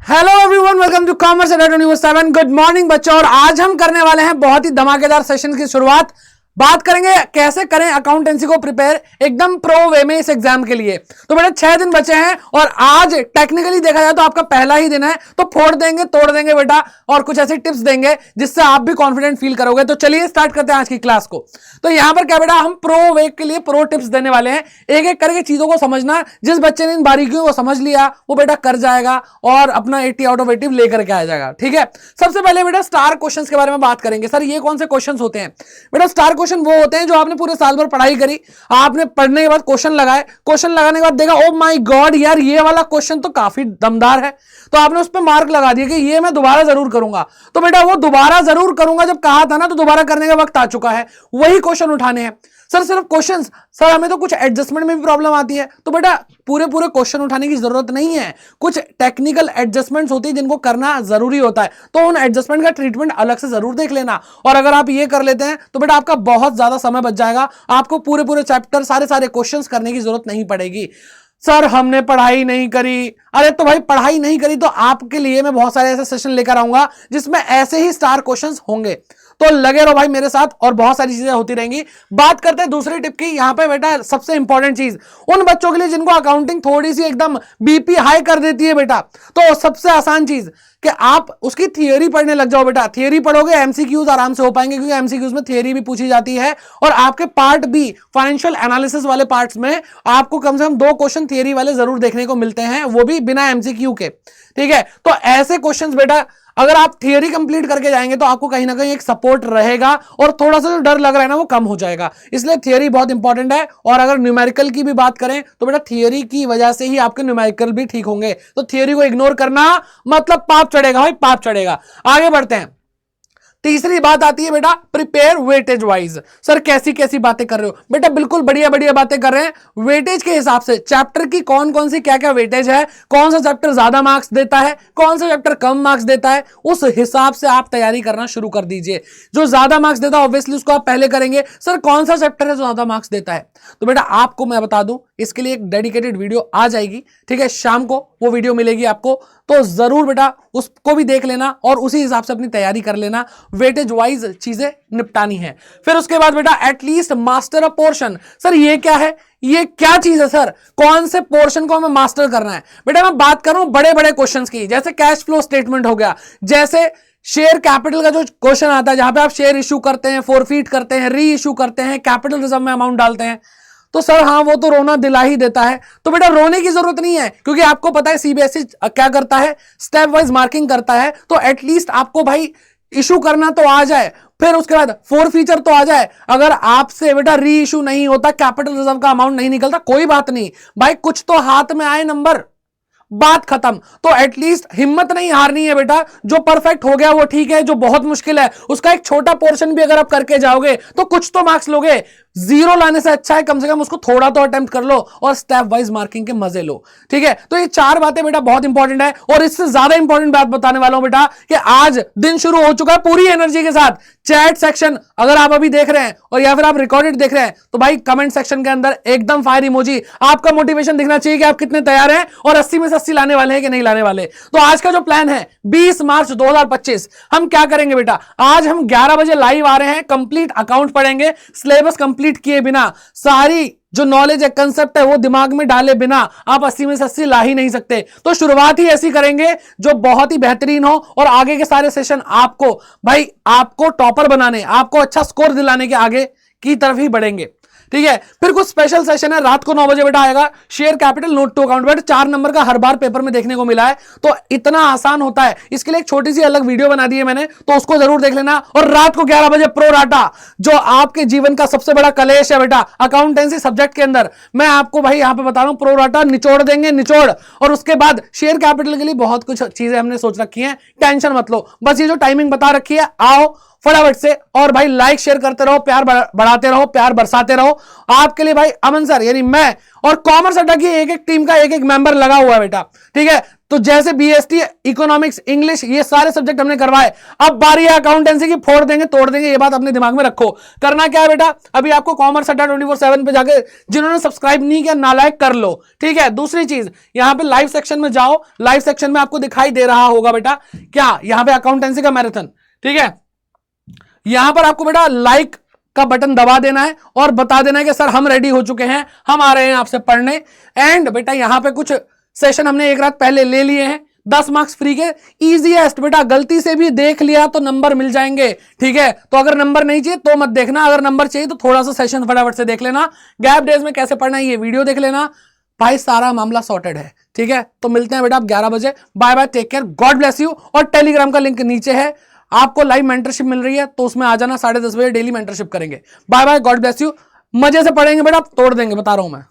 Hello everyone, welcome to commerce Adda 24/7। Good morning बच्चों। और आज हम करने वाले हैं बहुत ही धमाकेदार सेशन की शुरुआत। बात करेंगे कैसे करें अकाउंटेंसी को प्रिपेयर एकदम प्रो वे में इस एग्जाम के लिए। तो बेटा 6 दिन बचे हैं और आज टेक्निकली देखा जाए तो आपका पहला ही दिन है, तो फोड़ देंगे तोड़ देंगे बेटा, और कुछ ऐसी टिप्स देंगे जिससे आप भी कॉन्फिडेंट फील करोगे। तो चलिए स्टार्ट करते हैं आज की क्लास को। तो यहां पर क्या बेटा, हम प्रो वे के लिए प्रो टिप्स देने वाले हैं। एक एक करके चीजों को समझना। जिस बच्चे ने इन बारीकियों को समझ लिया वो बेटा कर जाएगा और अपना 80 आउट ऑफ 80 लेकर के आ जाएगा। ठीक है, सबसे पहले बेटा स्टार क्वेश्चंस के बारे में बात करेंगे। सर ये कौन से क्वेश्चंस होते हैं? बेटा स्टार क्वेश्चन वो होते हैं जो आपने पूरे साल भर पढ़ाई करी, आपने पढ़ने के बाद क्वेश्चन लगाए, क्वेश्चन लगाने के बाद देखा ओ माय गॉड यार ये वाला क्वेश्चन तो काफी दमदार है, तो आपने उस पर मार्क लगा दिया कि ये मैं दोबारा जरूर करूंगा। तो बेटा वो दोबारा जरूर करूंगा जब कहा था ना, तो दोबारा करने का वक्त आ चुका है, वही क्वेश्चन उठाने हैं। सर सिर्फ क्वेश्चंस, सर हमें तो कुछ एडजस्टमेंट में भी प्रॉब्लम आती है। तो बेटा पूरे क्वेश्चन उठाने की जरूरत नहीं है, कुछ टेक्निकल एडजस्टमेंट्स होती है जिनको करना जरूरी होता है, तो उन एडजस्टमेंट का ट्रीटमेंट अलग से जरूर देख लेना। और अगर आप ये कर लेते हैं तो बेटा आपका बहुत ज्यादा समय बच जाएगा, आपको पूरे चैप्टर सारे क्वेश्चंस करने की जरूरत नहीं पड़ेगी। सर हमने पढ़ाई नहीं करी, अरे तो भाई पढ़ाई नहीं करी तो आपके लिए मैं बहुत सारे ऐसे सेशन लेकर आऊंगा जिसमें ऐसे ही स्टार क्वेश्चंस होंगे, तो लगे रहो भाई मेरे साथ और बहुत सारी चीजें होती रहेंगी। बात करते हैं दूसरी टिप की। यहां पे बेटा सबसे इंपॉर्टेंट चीज उन बच्चों के लिए जिनको अकाउंटिंग थोड़ी सी एकदम बीपी हाई कर देती है बेटा, तो सबसे आसान चीज कि आप उसकी थियरी पढ़ने लग जाओ। बेटा थियरी पढ़ोगे एमसीक्यूज आराम से हो पाएंगे, क्योंकि एमसीक्यूज में थियरी भी पूछी जाती है और आपके पार्ट बी फाइनेंशियल एनालिसिस वाले पार्ट्स में आपको कम से कम 2 क्वेश्चन थियरी वाले जरूर देखने को मिलते हैं, वो भी बिना एमसीक्यू के। ठीक है, तो ऐसे क्वेश्चंस बेटा अगर आप थियरी कंप्लीट करके जाएंगे तो आपको कहीं ना कहीं एक सपोर्ट रहेगा और थोड़ा सा जो डर लग रहा है ना वो कम हो जाएगा। इसलिए थियरी बहुत इंपॉर्टेंट है। और अगर न्यूमेरिकल की भी बात करें तो बेटा थियरी की वजह से ही आपके न्यूमेरिकल भी ठीक होंगे, तो थियरी को इग्नोर करना मतलब पाप चढ़ेगा भाई, पाप चढ़ेगा। आगे बढ़ते हैं। तीसरी बात आती है बेटा प्रिपेयर वेटेज वाइज। सर कैसी कैसी बातें कर रहे हो? बेटा बिल्कुल बढ़िया बातें कर रहे हैं। वेटेज के हिसाब से चैप्टर की कौन कौन सी क्या क्या वेटेज है, कौन सा चैप्टर ज्यादा मार्क्स देता है, कौन सा चैप्टर कम मार्क्स देता है, उस हिसाब से आप तैयारी करना शुरू कर दीजिए। जो ज्यादा मार्क्स देता है ऑब्वियसली उसको आप पहले करेंगे। सर कौन सा चैप्टर है जो ज्यादा मार्क्स देता है? तो बेटा आपको मैं बता दूं, इसके लिए एक डेडिकेटेड वीडियो आ जाएगी। ठीक है, शाम को वो वीडियो मिलेगी आपको, तो जरूर बेटा उसको भी देख लेना और उसी हिसाब से अपनी तैयारी कर लेना। वेटेज वाइज चीजें निपटानी है। फिर उसके बाद बेटा एटलीस्ट मास्टर अ पोर्शन। सर ये क्या है, ये क्या चीज है सर? कौन से पोर्शन को हमें मास्टर करना है? बेटा मैं बात कर रहा हूं बड़े क्वेश्चंस की, जैसे कैश फ्लो स्टेटमेंट हो गया, जैसे शेयर कैपिटल का जो क्वेश्चन आता है जहां पे आप शेयर इश्यू करते हैं, फोरफीट करते हैं, री इश्यू करते हैं, कैपिटल रिजर्व में अमाउंट डालते हैं, तो सर हाँ वो तो रोना दिला ही देता है। तो बेटा रोने की जरूरत नहीं है, क्योंकि आपको पता है सीबीएसई क्या करता है, स्टेप वाइज मार्किंग करता है। तो एटलीस्ट आपको भाई इशू करना तो आ जाए, फिर उसके बाद फोर फीचर तो आ जाए। अगर आपसे बेटा री इशू नहीं होता, कैपिटल रिजर्व का अमाउंट नहीं निकलता, कोई बात नहीं भाई, कुछ तो हाथ में आए नंबर, बात खत्म। तो एटलीस्ट हिम्मत नहीं हारनी है बेटा। जो परफेक्ट हो गया वो ठीक है, जो बहुत मुश्किल है उसका एक छोटा पोर्शन भी अगर आप करके जाओगे तो कुछ तो मार्क्स लोगे। 0 लाने से अच्छा है कम से कम उसको थोड़ा तो अटेम्प्ट कर लो और स्टेप वाइज मार्किंग के मजे लो। ठीक है, तो ये 4 बातें बेटा बहुत इंपॉर्टेंट है। और इससे ज्यादा इंपॉर्टेंट बात बताने वाला हूं बेटा कि आज दिन शुरू हो चुका है पूरी एनर्जी के साथ। चैट सेक्शन अगर आप अभी देख रहे हैं और या फिर आप रिकॉर्डेड देख रहे हैं तो भाई कमेंट सेक्शन के अंदर एकदम फायर इमोजी, आपका मोटिवेशन दिखना चाहिए कि आप कितने तैयार हैं और 80 में से 80 लाने वाले हैं कि नहीं लाने वाले। तो आज का जो प्लान है 20 मार्च 2025 हम क्या करेंगे बेटा, आज हम 11 बजे लाइव आ रहे हैं, कंप्लीट अकाउंट पढ़ेंगे, सिलेबस कंप्लीट किए बिना, सारी जो नॉलेज है कंसेप्ट है वो दिमाग में डाले बिना आप 80 में से 80 ला ही नहीं सकते। तो शुरुआत ही ऐसी करेंगे जो बहुत ही बेहतरीन हो और आगे के सारे सेशन आपको भाई आपको टॉपर बनाने, आपको अच्छा स्कोर दिलाने के आगे की तरफ ही बढ़ेंगे। ठीक है, फिर कुछ स्पेशल सेशन है रात को 9 बजे बेटा आएगा, share capital note to account. बेटा 4 नंबर का हर बार पेपर में देखने को मिला है, तो इतना आसान होता है। इसके लिए एक छोटी सी अलग वीडियो बना दी है मैंने, तो उसको जरूर देख लेना। और रात को 11 बजे प्रो राटा, जो आपके जीवन का सबसे बड़ा कलेश है बेटा अकाउंटेंसी सब्जेक्ट के अंदर, मैं आपको भाई यहां पे बता रहा हूं, प्रो राटा निचोड़ देंगे, निचोड़। और उसके बाद शेयर कैपिटल के लिए बहुत कुछ चीजें हमने सोच रखी है, टेंशन मत लो, बस ये जो टाइमिंग बता रखी है आओ फटाफट से। और भाई लाइक शेयर करते रहो, प्यार बढ़ाते रहो, प्यार बरसाते रहो। आपके लिए भाई अमन सर यानी मैं और कॉमर्स अड्डा की एक एक टीम का एक एक मेंबर लगा हुआ है बेटा, ठीक है। तो जैसे बीएसटी, इकोनॉमिक्स, इंग्लिश, ये सारे सब्जेक्ट हमने करवाए, अब बारी है अकाउंटेंसी की, फोड़ देंगे तोड़ देंगे। ये बात अपने दिमाग में रखो। करना क्या है बेटा, अभी आपको कॉमर्स अड्डा 24/7 पे जाके जिन्होंने सब्सक्राइब नहीं किया नालायक कर लो, ठीक है। दूसरी चीज, यहां पे लाइव सेक्शन में जाओ, लाइव सेक्शन में आपको दिखाई दे रहा होगा बेटा क्या, यहां पे अकाउंटेंसी का मैराथन, ठीक है। यहां पर आपको बेटा लाइक का बटन दबा देना है और बता देना है कि सर हम रेडी हो चुके हैं, हम आ रहे हैं आपसे पढ़ने। एंड बेटा यहां पे कुछ सेशन हमने एक रात पहले ले लिए हैं, 10 मार्क्स फ्री के, इजीएस्ट बेटा। गलती से भी देख लिया तो नंबर मिल जाएंगे, ठीक है। तो अगर नंबर नहीं चाहिए तो मत देखना, अगर नंबर चाहिए तो थोड़ा सा सेशन फटाफट से देख लेना। गैप डेज में कैसे पढ़ना है ये वीडियो देख लेना भाई, सारा मामला सॉर्टेड है, ठीक है। तो मिलते हैं बेटा आप 11 बजे। Bye bye, take care, God bless you. और टेलीग्राम का लिंक नीचे है, आपको लाइव मेंटरशिप मिल रही है तो उसमें आ जाना, 10:30 बजे डेली मेंटरशिप करेंगे। Bye bye, God bless you. मजे से पढ़ेंगे बेटा, तोड़ देंगे, बता रहा हूं मैं।